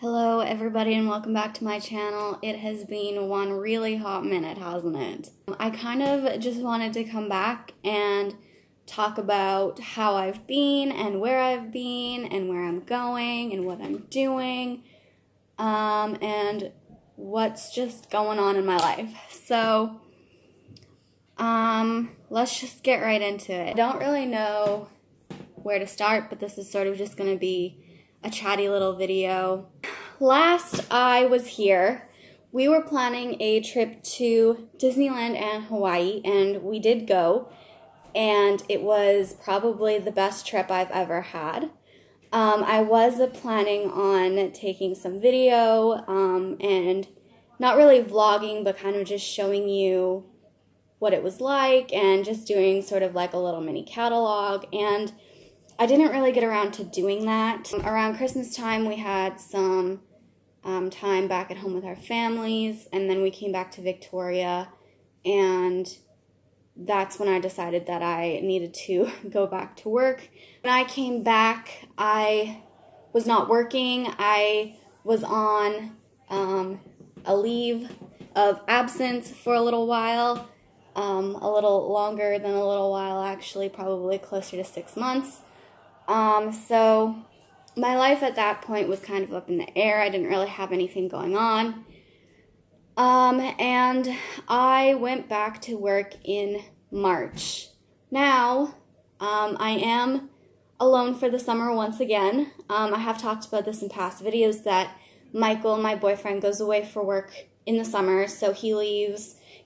Hello everybody and welcome back to my channel. It has been one really hot minute, hasn't it? I kind of just wanted to come back and talk about how I've been and where I've been and where I'm going and what I'm doing and what's just going on in my life. So let's just get right into it. I don't really know where to start, but this is sort of just going to be a chatty little video. Last I was here, we were planning a trip to Disneyland and Hawaii, and we did go, and it was probably the best trip I've ever had. I was planning on taking some video and not really vlogging, but kind of just showing you what it was like and just doing sort of like a little mini catalog, and I didn't really get around to doing that. Around Christmas time, we had some time back at home with our families, and then we came back to Victoria, and that's when I decided that I needed to go back to work. When I came back, I was not working. I was on a leave of absence for a little while, a little longer than a little while actually, probably closer to 6 months. So my life at that point was kind of up in the air. I didn't really have anything going on. And I went back to work in March. Now, I am alone for the summer once again. I have talked about this in past videos that Michael, my boyfriend, goes away for work in the summer, so he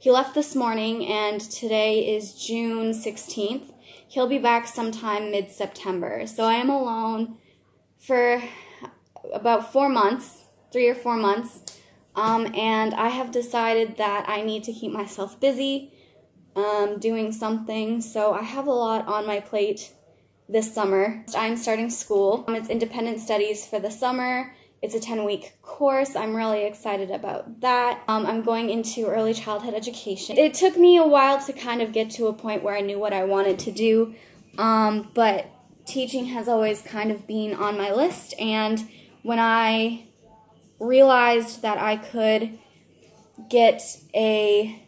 left this morning, and today is June 16th. He'll be back sometime mid-September. So I am alone for about 4 months, 3 or 4 months, and I have decided that I need to keep myself busy doing something. So I have a lot on my plate this summer. I'm starting school. It's independent studies for the summer. It's a 10-week course. I'm really excited about that. I'm going into early childhood education. It took me a while to kind of get to a point where I knew what I wanted to do, but teaching has always kind of been on my list, and when I realized that I could get a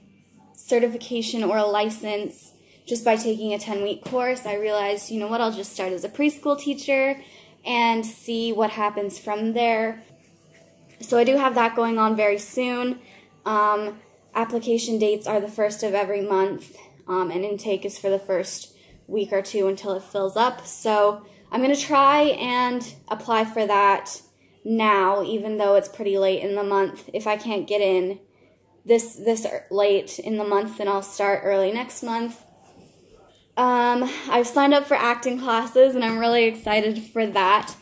certification or a license just by taking a 10-week course, I realized, you know what, I'll just start as a preschool teacher and see what happens from there. So I do have that going on very soon. Application dates are the first of every month, and intake is for the first week or two until it fills up. So I'm going to try and apply for that now, even though it's pretty late in the month. If I can't get in this late in the month, then I'll start early next month. I've signed up for acting classes, and I'm really excited for that.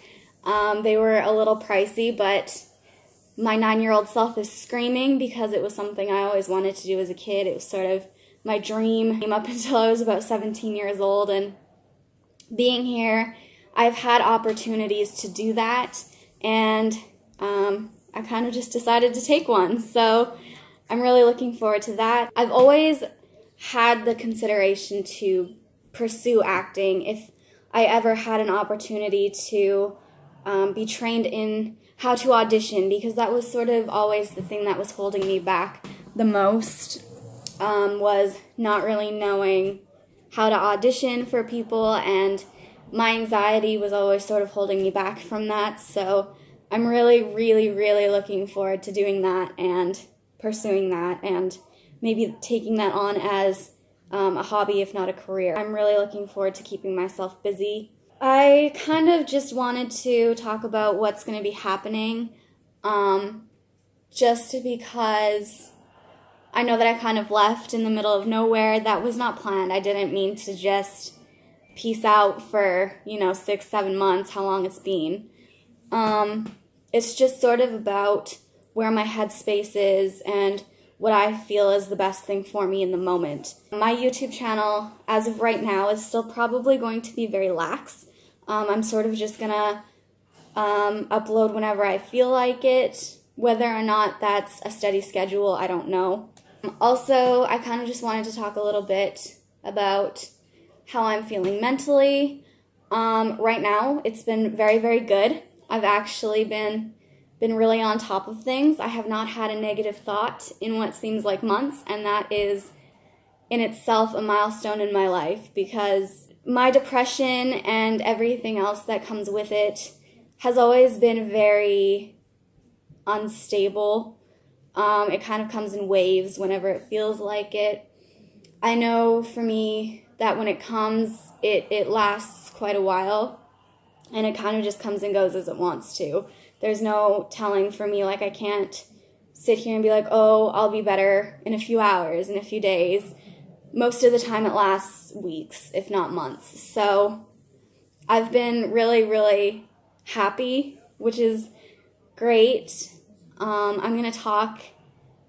They were a little pricey, but my 9-year-old self is screaming because it was something I always wanted to do as a kid. It was sort of my dream up until I was about 17 years old, and being here, I've had opportunities to do that, and I kind of just decided to take one. So I'm really looking forward to that. I've always had the consideration to pursue acting if I ever had an opportunity to be trained in how to audition, because that was sort of always the thing that was holding me back the most, was not really knowing how to audition for people, and my anxiety was always sort of holding me back from that. So I'm really, really, really looking forward to doing that and pursuing that and maybe taking that on as a hobby, if not a career. I'm really looking forward to keeping myself busy. I kind of just wanted to talk about what's going to be happening, just because I know that I kind of left in the middle of nowhere. That was not planned. I didn't mean to just peace out for, 6-7 months, how long it's been. It's just sort of about where my headspace is and what I feel is the best thing for me in the moment. My YouTube channel, as of right now, is still probably going to be very lax. I'm sort of just gonna upload whenever I feel like it. Whether or not that's a steady schedule, I don't know. Also, I kind of just wanted to talk a little bit about how I'm feeling mentally. Right now, it's been very, very good. I've actually been been really on top of things. I have not had a negative thought in what seems like months, and that is in itself a milestone in my life, because my depression and everything else that comes with it has always been very unstable. It kind of comes in waves whenever it feels like it. I know for me that when it comes, it lasts quite a while, and it kind of just comes and goes as it wants to. There's no telling for me, like I can't sit here and be like, oh, I'll be better in a few hours, in a few days. Most of the time it lasts weeks, if not months. So I've been really, really happy, which is great. I'm going to talk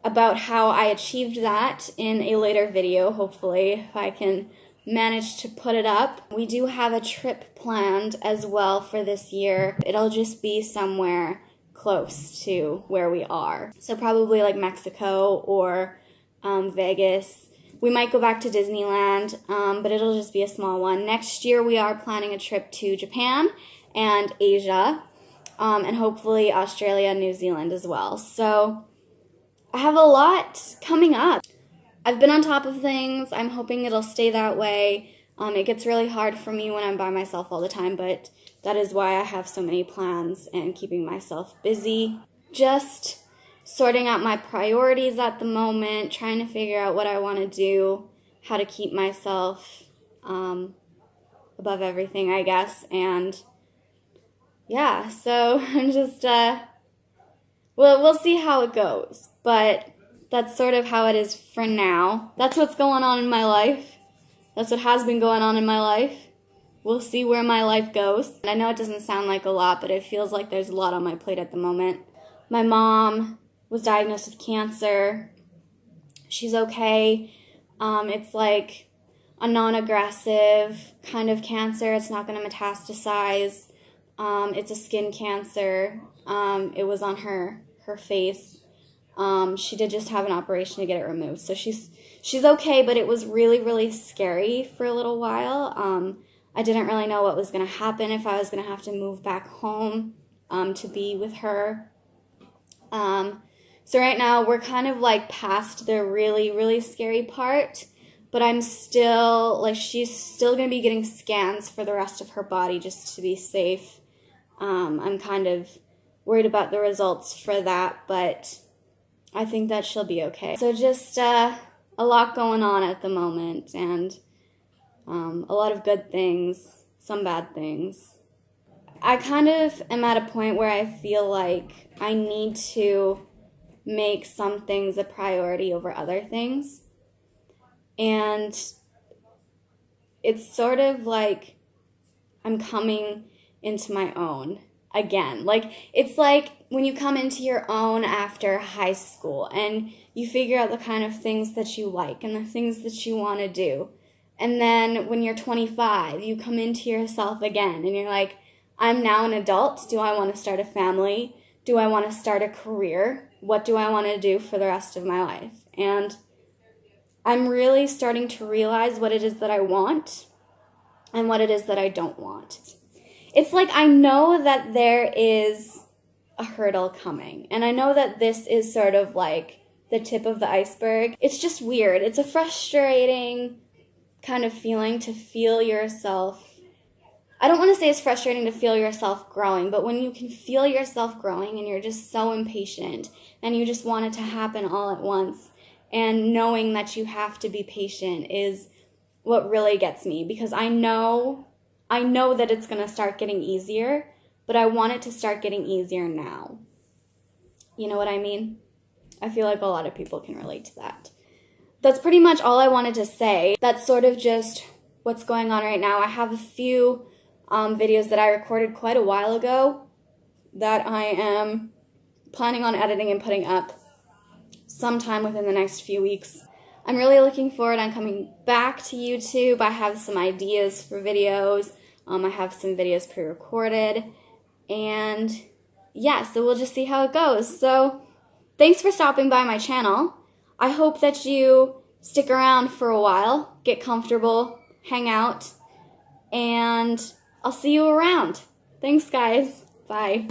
about how I achieved that in a later video, hopefully, if I can manage to put it up. We do have a trip planned as well for this year. It'll just be somewhere close to where we are. So probably like Mexico or Vegas. We might go back to Disneyland, but it'll just be a small one. Next year we are planning a trip to Japan and Asia, and hopefully Australia and New Zealand as well. So I have a lot coming up. I've been on top of things. I'm hoping it'll stay that way. It gets really hard for me when I'm by myself all the time, but that is why I have so many plans and keeping myself busy. Just sorting out my priorities at the moment, trying to figure out what I want to do, how to keep myself above everything, I guess. And yeah, so I'm just, we'll see how it goes, but that's sort of how it is for now. That's what's going on in my life. That's what has been going on in my life. We'll see where my life goes. And I know it doesn't sound like a lot, but it feels like there's a lot on my plate at the moment. My mom was diagnosed with cancer. She's okay. It's like a non-aggressive kind of cancer. It's not going to metastasize. It's a skin cancer. It was on her face. She did just have an operation to get it removed. So she's okay, but it was really, really scary for a little while. I didn't really know what was going to happen, if I was going to have to move back home to be with her. So right now we're kind of like past the really, really scary part, but I'm still, like, she's still going to be getting scans for the rest of her body just to be safe. I'm kind of worried about the results for that, but I think that she'll be okay. So just a lot going on at the moment, and a lot of good things, some bad things. I kind of am at a point where I feel like I need to make some things a priority over other things. And it's sort of like I'm coming into my own again. Like, it's like when you come into your own after high school and you figure out the kind of things that you like and the things that you want to do. And then when you're 25, you come into yourself again and you're like, I'm now an adult. Do I want to start a family? Do I want to start a career? What do I want to do for the rest of my life? And I'm really starting to realize what it is that I want and what it is that I don't want. It's like I know that there is a hurdle coming, and I know that this is sort of like the tip of the iceberg. It's just weird. It's a frustrating kind of feeling to feel yourself. I don't want to say it's frustrating to feel yourself growing, but when you can feel yourself growing and you're just so impatient and you just want it to happen all at once, and knowing that you have to be patient is what really gets me, because I know that it's going to start getting easier, but I want it to start getting easier now. You know what I mean? I feel like a lot of people can relate to that. That's pretty much all I wanted to say. That's sort of just what's going on right now. I have a few videos that I recorded quite a while ago that I am planning on editing and putting up sometime within the next few weeks. I'm really looking forward to coming back to YouTube. I have some ideas for videos. I have some videos pre-recorded. And yeah, so we'll just see how it goes. So thanks for stopping by my channel. I hope that you stick around for a while, get comfortable, hang out, and I'll see you around. Thanks, guys. Bye.